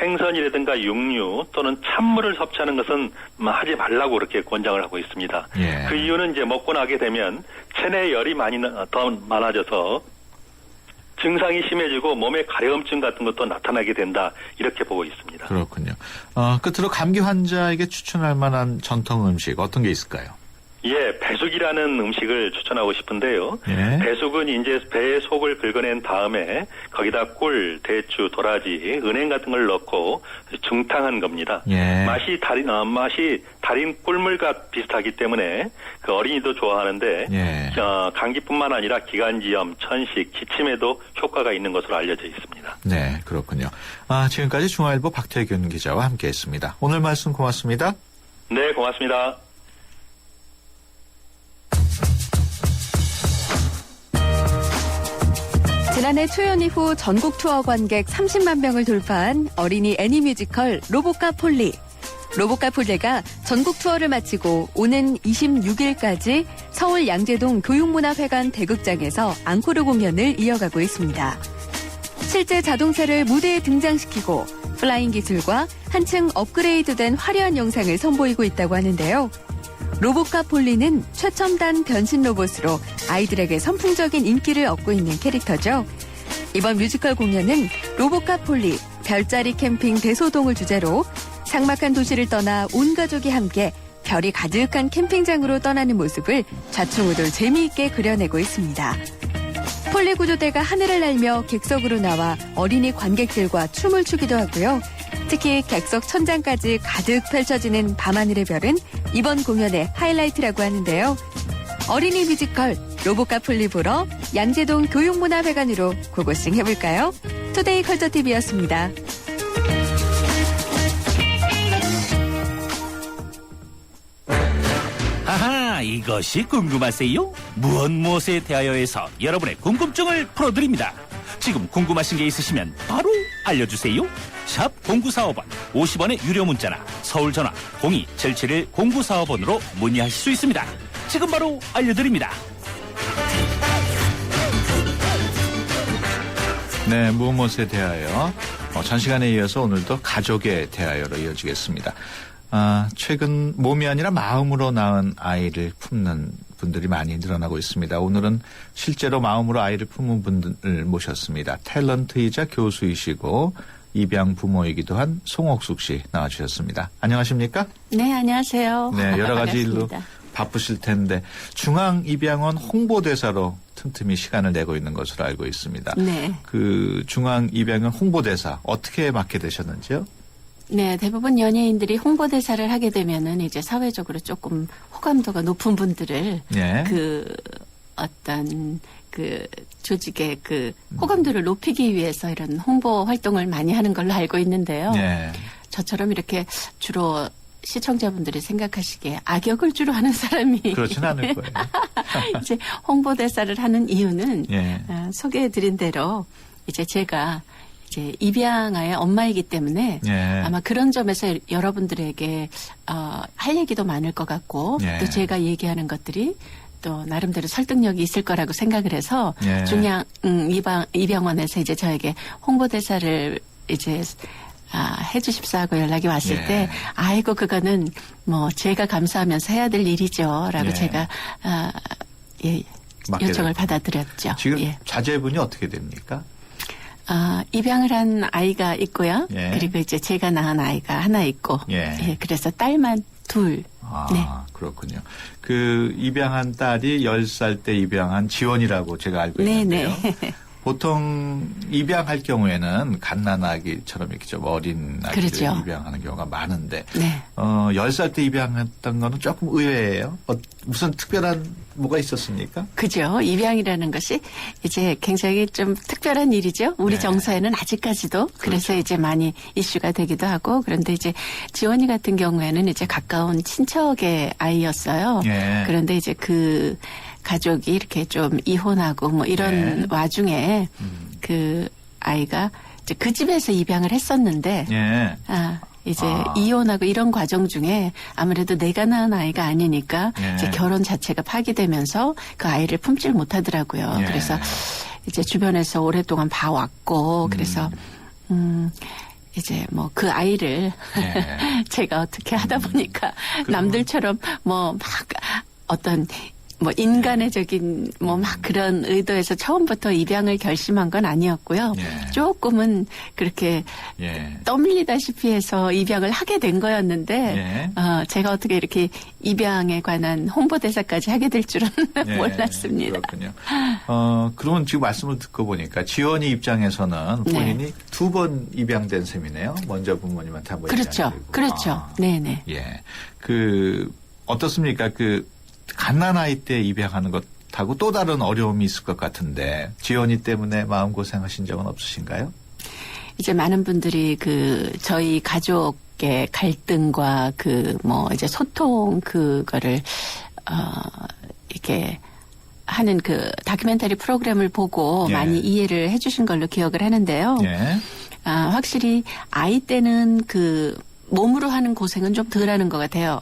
생선이라든가 육류 또는 찬물을 섭취하는 것은 하지 말라고 그렇게 권장을 하고 있습니다. 그 이유는 이제 먹고 나게 되면 체내에 열이 더 많아져서 증상이 심해지고 몸에 가려움증 같은 것도 나타나게 된다 이렇게 보고 있습니다. 그렇군요. 끝으로 감기 환자에게 추천할 만한 전통 음식 어떤 게 있을까요? 예, 배숙이라는 음식을 추천하고 싶은데요. 배숙은 이제 배의 속을 긁어낸 다음에 거기다 꿀, 대추, 도라지, 은행 같은 걸 넣고 중탕한 겁니다. 맛이 달인 꿀물과 비슷하기 때문에 그 어린이도 좋아하는데 감기뿐만 아니라 기관지염, 천식, 기침에도 효과가 있는 것으로 알려져 있습니다. 네, 그렇군요. 지금까지 중앙일보 박태균 기자와 함께했습니다. 오늘 말씀 고맙습니다. 네, 고맙습니다. 지난해 초연 이후 전국 투어 관객 30만 명을 돌파한 어린이 애니뮤지컬 로보카 폴리. 로보카 폴리가 전국 투어를 마치고 오는 26일까지 서울 양재동 교육문화회관 대극장에서 앙코르 공연을 이어가고 있습니다. 실제 자동차를 무대에 등장시키고 플라잉 기술과 한층 업그레이드된 화려한 영상을 선보이고 있다고 하는데요. 로보카 폴리는 최첨단 변신 로봇으로 아이들에게 선풍적인 인기를 얻고 있는 캐릭터죠. 이번 뮤지컬 공연은 로보카 폴리 별자리 캠핑 대소동을 주제로 삭막한 도시를 떠나 온 가족이 함께 별이 가득한 캠핑장으로 떠나는 모습을 좌충우돌 재미있게 그려내고 있습니다. 폴리 구조대가 하늘을 날며 객석으로 나와 어린이 관객들과 춤을 추기도 하고요. 특히 객석 천장까지 가득 펼쳐지는 밤하늘의 별은 이번 공연의 하이라이트라고 하는데요. 어린이 뮤지컬 로보카 폴리 보러 양재동 교육문화회관으로 고고싱 해볼까요? 투데이 컬처TV였습니다. 아하, 이것이 궁금하세요? 무엇에 대하여에서 여러분의 궁금증을 풀어드립니다. 지금 궁금하신 게 있으시면 바로 알려주세요. 샵 0945번 50원의 유료 문자나 서울 전화 02-771-0945번으로 문의하실 수 있습니다. 지금 바로 알려드립니다. 네, 무엇에 대하여 전 시간에 이어서 오늘도 가족에 대하여로 이어지겠습니다. 최근 몸이 아니라 마음으로 낳은 아이를 품는 분들이 많이 늘어나고 있습니다. 오늘은 실제로 마음으로 아이를 품은 분들을 모셨습니다. 탤런트이자 교수이시고 입양 부모이기도 한 송옥숙 씨 나와주셨습니다. 안녕하십니까? 네, 안녕하세요. 네, 여러 가지 일로 반갑습니다. 바쁘실 텐데 중앙입양원 홍보대사로 틈틈이 시간을 내고 있는 것으로 알고 있습니다. 네. 그 중앙입양원 홍보대사 어떻게 맡게 되셨는지요? 네, 대부분 연예인들이 홍보대사를 하게 되면은 이제 사회적으로 조금 호감도가 높은 분들을 네. 그 어떤 그 조직의 그 호감도를 높이기 위해서 이런 홍보 활동을 많이 하는 걸로 알고 있는데요. 네. 저처럼 이렇게 주로 시청자분들이 생각하시기에 악역을 주로 하는 사람이 그렇진 않을 거예요. 이제 홍보대사를 하는 이유는 예. 소개해드린 대로 이제 제가 이제 입양아의 엄마이기 때문에 예. 아마 그런 점에서 여러분들에게 할 얘기도 많을 것 같고 예. 또 제가 얘기하는 것들이 또 나름대로 설득력이 있을 거라고 생각을 해서 예. 중앙 입양원에서 이제 저에게 홍보대사를 이제 해주십사 하고 연락이 왔을 예. 때 아이고 그거는 뭐 제가 감사하면서 해야 될 일이죠라고 예. 제가 요청을 받아들였죠. 지금 예. 자제분이 어떻게 됩니까? 입양을 한 아이가 있고요. 예. 그리고 이제 제가 낳은 아이가 하나 있고, 예. 그래서 딸만 둘. 네. 그렇군요. 그 입양한 딸이 10살 때 입양한 지원이라고 제가 알고 있는데요. 네네. 보통 입양할 경우에는 갓난아기처럼 이렇게 좀 어린 아기를 그렇죠. 입양하는 경우가 많은데 네. 10살 때 입양했던 거는 조금 의외예요. 무슨 특별한 뭐가 있었습니까? 그죠. 입양이라는 것이 이제 굉장히 좀 특별한 일이죠. 우리 네. 정서에는 아직까지도. 그래서 그렇죠. 이제 많이 이슈가 되기도 하고 그런데 이제 지원이 같은 경우에는 이제 가까운 친척의 아이였어요. 네. 그런데 이제 그 가족이 이렇게 좀 이혼하고 뭐 이런 네. 와중에 그 아이가 이제 그 집에서 입양을 했었는데 이제 이혼하고 이런 과정 중에 아무래도 내가 낳은 아이가 아니니까 이제 결혼 자체가 파기되면서 그 아이를 품질 못하더라고요. 그래서 이제 주변에서 오랫동안 봐왔고 그래서 이제 뭐 그 아이를 제가 어떻게 하다 보니까 남들처럼 뭐 막 어떤 뭐 인간의적인 뭐 막 그런 의도에서 처음부터 입양을 결심한 건 아니었고요. 조금은 그렇게 떠밀리다시피 해서 입양을 하게 된 거였는데 제가 어떻게 이렇게 입양에 관한 홍보대사까지 하게 될 줄은 몰랐습니다. 그렇군요. 그러면 지금 말씀을 듣고 보니까 지원이 입장에서는 본인이 두 번 입양된 셈이네요. 먼저 부모님한테 한번 그렇죠. 그렇죠. 네네. 예. 어떻습니까? 갓난아이 때 입양하는 것하고 또 다른 어려움이 있을 것 같은데 지원이 때문에 마음고생하신 적은 없으신가요? 이제 많은 분들이 저희 가족의 갈등과 이제 소통 그거를 이렇게 하는 다큐멘터리 프로그램을 보고 많이 이해를 해주신 걸로 기억을 하는데요. 확실히 아이 때는 몸으로 하는 고생은 좀 덜하는 것 같아요.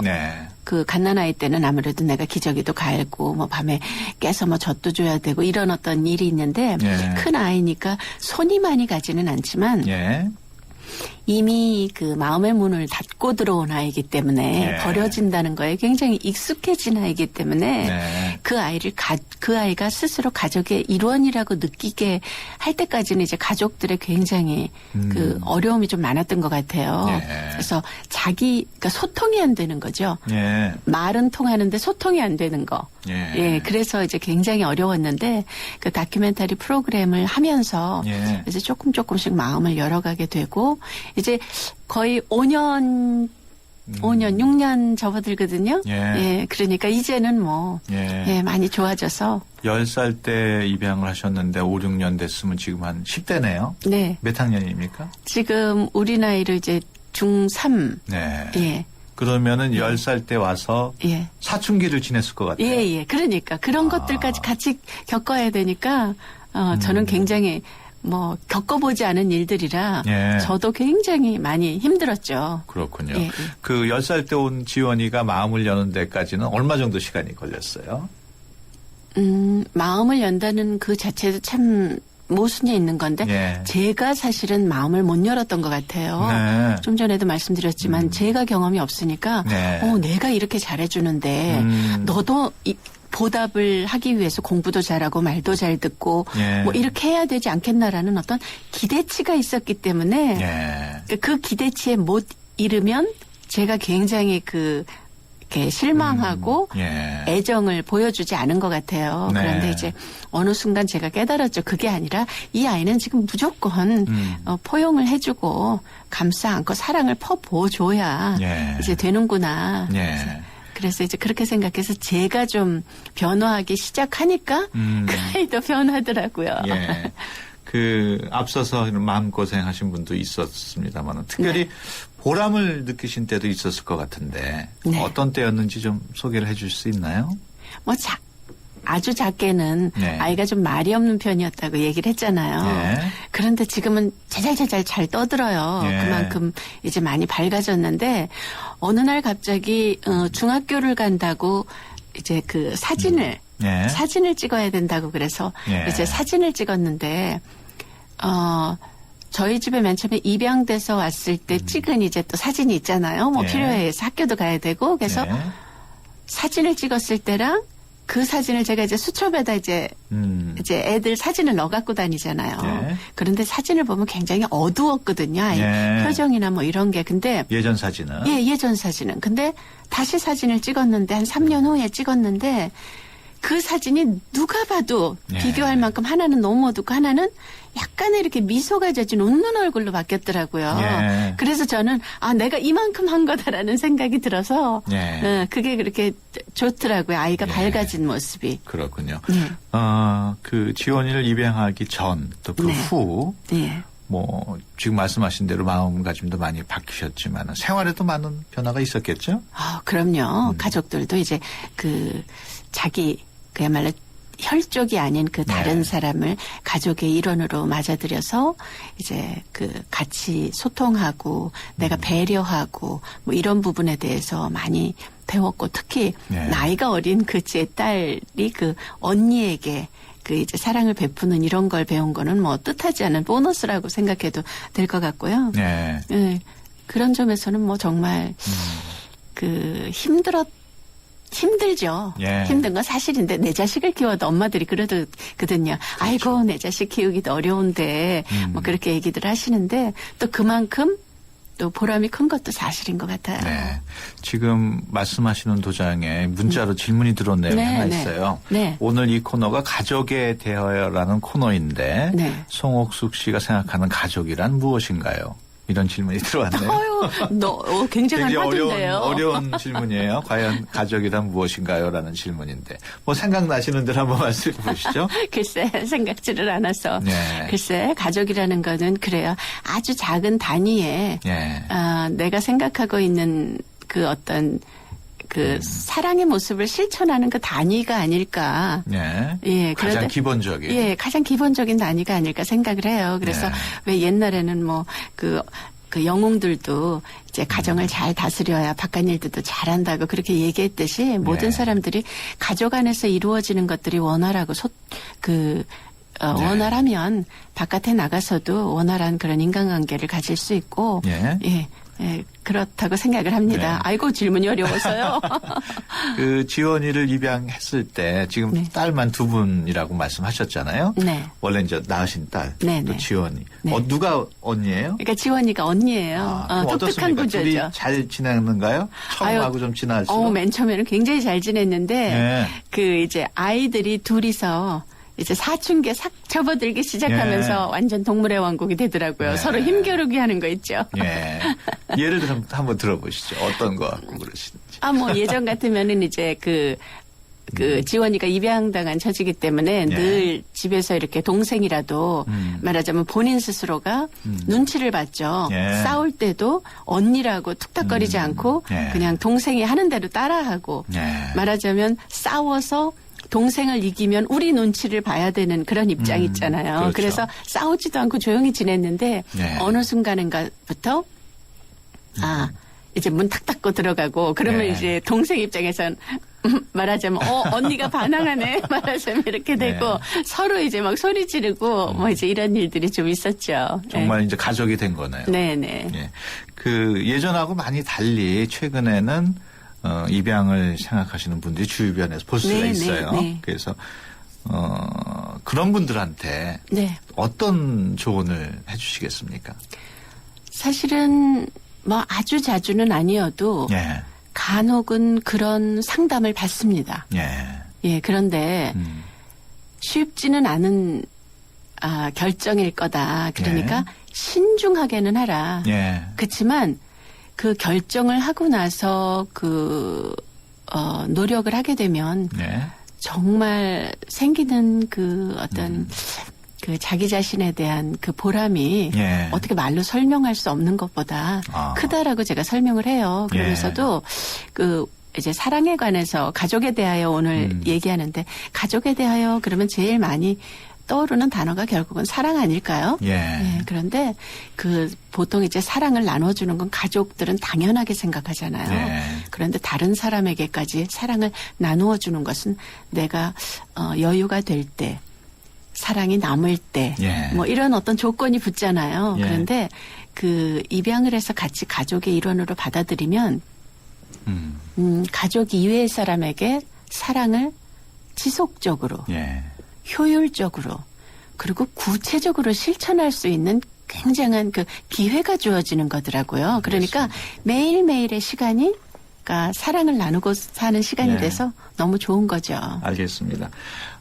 갓난아이 때는 아무래도 내가 기저귀도 갈고 뭐 밤에 깨서 뭐 젖도 줘야 되고 이런 어떤 일이 있는데 큰 아이니까 손이 많이 가지는 않지만 이미 마음의 문을 닫고 들어온 아이기 때문에 버려진다는 거에 굉장히 익숙해진 아이기 때문에 그 아이가 스스로 가족의 일원이라고 느끼게 할 때까지는 이제 가족들의 굉장히 어려움이 좀 많았던 것 같아요. 그래서 그러니까 소통이 안 되는 거죠. 말은 통하는데 소통이 안 되는 거. 그래서 이제 굉장히 어려웠는데 그 다큐멘터리 프로그램을 하면서 이제 조금씩 마음을 열어가게 되고 이제 거의 5년, 6년 접어들거든요. 그러니까 이제는 많이 좋아져서. 10살 때 입양을 하셨는데 5, 6년 됐으면 지금 한 10대네요. 네. 몇 학년입니까? 지금 우리 나이로 이제 중3. 그러면은 10살 때 와서 사춘기를 지냈을 것 같아요. 그러니까 그런 것들까지 같이 겪어야 되니까 저는 굉장히 겪어보지 않은 일들이라 저도 굉장히 많이 힘들었죠. 그렇군요. 10살 때 온 지원이가 마음을 여는 데까지는 얼마 정도 시간이 걸렸어요? 마음을 연다는 그 자체도 참 모순이 있는 건데 제가 사실은 마음을 못 열었던 것 같아요. 좀 전에도 말씀드렸지만 제가 경험이 없으니까 내가 이렇게 잘해주는데 너도 보답을 하기 위해서 공부도 잘하고 말도 잘 듣고 예. 뭐 이렇게 해야 되지 않겠나라는 어떤 기대치가 있었기 때문에 예. 그 기대치에 못 이르면 제가 굉장히 이렇게 실망하고 예. 애정을 보여주지 않은 것 같아요. 네. 그런데 이제 어느 순간 제가 깨달았죠. 그게 아니라 이 아이는 지금 무조건 포용을 해주고 감싸 안고 사랑을 퍼부어줘야 예. 이제 되는구나. 예. 그래서 이제 그렇게 생각해서 제가 좀 변화하기 시작하니까 그 아이도 변하더라고요. 예. 앞서서 마음고생하신 분도 있었습니다만 특별히 네. 보람을 느끼신 때도 있었을 것 같은데 네. 어떤 때였는지 좀 소개를 해 줄 수 있나요? 아주 작게는 네. 아이가 좀 말이 없는 편이었다고 얘기를 했잖아요. 네. 그런데 지금은 제잘제잘 잘 떠들어요. 네. 그만큼 이제 많이 밝아졌는데 어느 날 갑자기 중학교를 간다고 이제 사진을 네. 사진을 찍어야 된다고 그래서 네. 이제 사진을 찍었는데 저희 집에 맨 처음에 입양돼서 왔을 때 찍은 이제 또 사진이 있잖아요. 뭐 네. 필요해서 학교도 가야 되고 그래서 네. 사진을 찍었을 때랑 그 사진을 제가 이제 수첩에다 이제 애들 사진을 넣어 갖고 다니잖아요. 네. 그런데 사진을 보면 굉장히 어두웠거든요. 아이 네. 표정이나 뭐 이런 게. 근데 예전 사진은? 예, 예전 사진은. 근데 다시 사진을 찍었는데 한 3년 후에 찍었는데 그 사진이 누가 봐도 네. 비교할 만큼 하나는 너무 어둡고 하나는 약간의 이렇게 미소가 져진 웃는 얼굴로 바뀌었더라고요. 예. 그래서 저는 내가 이만큼 한 거다라는 생각이 들어서 예. 그게 그렇게 좋더라고요. 아이가 예. 밝아진 모습이. 그렇군요. 네. 지원이를 입양하기 전 또 그 네. 후 네. 뭐 지금 말씀하신 대로 마음가짐도 많이 바뀌셨지만 생활에도 많은 변화가 있었겠죠? 그럼요. 가족들도 이제 자기 그야말로 혈족이 아닌 다른 네. 사람을 가족의 일원으로 맞아들여서 이제 같이 소통하고 내가 배려하고 뭐 이런 부분에 대해서 많이 배웠고 특히 네. 나이가 어린 제 딸이 언니에게 이제 사랑을 베푸는 이런 걸 배운 거는 뭐 뜻하지 않은 보너스라고 생각해도 될 것 같고요. 네. 네. 그런 점에서는 뭐 정말 힘들죠. 예. 힘든 건 사실인데 내 자식을 키워도 엄마들이 그러거든요. 아이고 내 자식 키우기도 어려운데 뭐 그렇게 얘기들 하시는데 또 그만큼 또 보람이 큰 것도 사실인 것 같아요. 네. 지금 말씀하시는 도장에 문자로 질문이 들어온 내용이 네, 하나 네. 있어요. 네. 오늘 이 코너가 가족에 대하여라는 코너인데 네. 송옥숙 씨가 생각하는 가족이란 무엇인가요? 이런 질문이 들어왔네요. 굉장한 굉장히 화두인데요. 어려운 질문이에요. 과연 가족이란 무엇인가요? 라는 질문인데. 뭐 생각나시는 대로 한번 말씀해 보시죠. 글쎄 생각지를 않아서. 네. 글쎄 가족이라는 거는 그래요. 아주 작은 단위에 네. 내가 생각하고 있는 어떤 사랑의 모습을 실천하는 단위가 아닐까. 네. 예, 가장 기본적인. 예, 가장 기본적인 단위가 아닐까 생각을 해요. 그래서 네. 왜 옛날에는 영웅들도 이제 가정을 잘 다스려야 바깥일들도 잘한다고 그렇게 얘기했듯이 모든 사람들이 가족 안에서 이루어지는 것들이 원활하고 원활하면 바깥에 나가서도 원활한 그런 인간관계를 가질 수 있고 예, 그렇다고 생각을 합니다. 네. 아이고 질문이 어려워서요. 지원이를 입양했을 때 지금 딸만 2분이라고 말씀하셨잖아요. 네. 원래 이제 낳으신 딸, 네, 또 네. 지원이. 네. 누가 언니예요? 그러니까 지원이가 언니예요. 그럼 독특한 어떻습니까? 구조죠. 둘이 잘 지내는가요? 처음하고 좀 지날수록. 맨 처음에는 굉장히 잘 지냈는데 네. 이제 아이들이 둘이서 이제 사춘기에 싹 접어들기 시작하면서 완전 동물의 왕국이 되더라고요. 네. 서로 힘겨루기 하는 거 있죠. 예. 예를 들어 한번 들어보시죠. 어떤 거 갖고 그러시는지. 뭐 예전 같으면은 이제 지원이가 입양당한 처지기 때문에 늘 집에서 이렇게 동생이라도 말하자면 본인 스스로가 눈치를 봤죠. 싸울 때도 언니라고 툭탁거리지 않고 그냥 동생이 하는 대로 따라하고 말하자면 싸워서 동생을 이기면 우리 눈치를 봐야 되는 그런 입장 있잖아요. 그렇죠. 그래서 싸우지도 않고 조용히 지냈는데 어느 순간인가부터 이제 문 탁 닫고 들어가고 그러면 이제 동생 입장에선 말하자면 언니가 반항하네 말하자면 이렇게 되고 서로 이제 막 소리 지르고 뭐 이제 이런 일들이 좀 있었죠. 정말 이제 가족이 된 거네요. 네네. 예. 예전하고 많이 달리 최근에는 입양을 생각하시는 분들이 주변에서 볼 수가 있어요. 네. 그래서 그런 분들한테 어떤 조언을 해주시겠습니까? 사실은 뭐 아주 자주는 아니어도 간혹은 그런 상담을 받습니다. 예, 그런데 쉽지는 않은 결정일 거다. 그러니까 신중하게는 하라. 그렇지만 그 결정을 하고 나서 노력을 하게 되면 정말 생기는 그 어떤 그 자기 자신에 대한 그 보람이 어떻게 말로 설명할 수 없는 것보다 크다라고 제가 설명을 해요. 그러면서도 이제 사랑에 관해서 가족에 대하여 오늘 얘기하는데 가족에 대하여 그러면 제일 많이 떠오르는 단어가 결국은 사랑 아닐까요? 그런데 보통 이제 사랑을 나눠주는 건 가족들은 당연하게 생각하잖아요. 그런데 다른 사람에게까지 사랑을 나누어 주는 것은 내가 여유가 될 때, 사랑이 남을 때, 뭐 이런 어떤 조건이 붙잖아요. 그런데 입양을 해서 같이 가족의 일원으로 받아들이면 가족 이외의 사람에게 사랑을 지속적으로 효율적으로 그리고 구체적으로 실천할 수 있는 굉장한 기회가 주어지는 거더라고요. 그러니까 매일매일의 시간이 사랑을 나누고 사는 시간이 돼서 너무 좋은 거죠. 알겠습니다.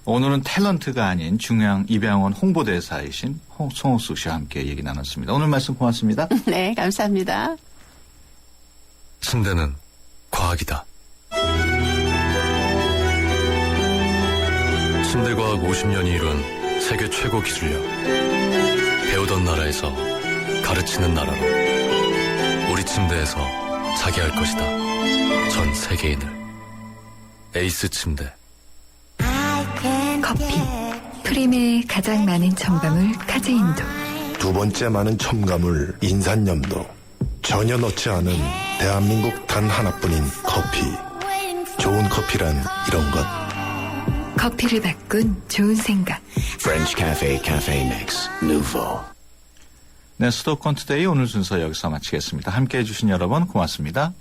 오늘은 탤런트가 아닌 중앙 입양원 홍보대사이신 송옥숙 씨와 함께 얘기 나눴습니다. 오늘 말씀 고맙습니다. 네, 감사합니다. 침대는 과학이다. 침대과학 50년이 이룬 세계 최고 기술력. 배우던 나라에서 가르치는 나라로 우리 침대에서 자기 할 것이다. 전 세계인을. 에이스 침대. 커피. 프림의 가장 많은 첨가물 카제인도. 두 번째 많은 첨가물 인산염도. 전혀 넣지 않은 대한민국 단 하나뿐인 커피. 좋은 커피란 이런 것. 커피를 바꾼 좋은 생각. French Cafe Cafe Mix Nouveau. 네, 수도권 투데이 오늘 순서 여기서 마치겠습니다. 함께해 주신 여러분 고맙습니다.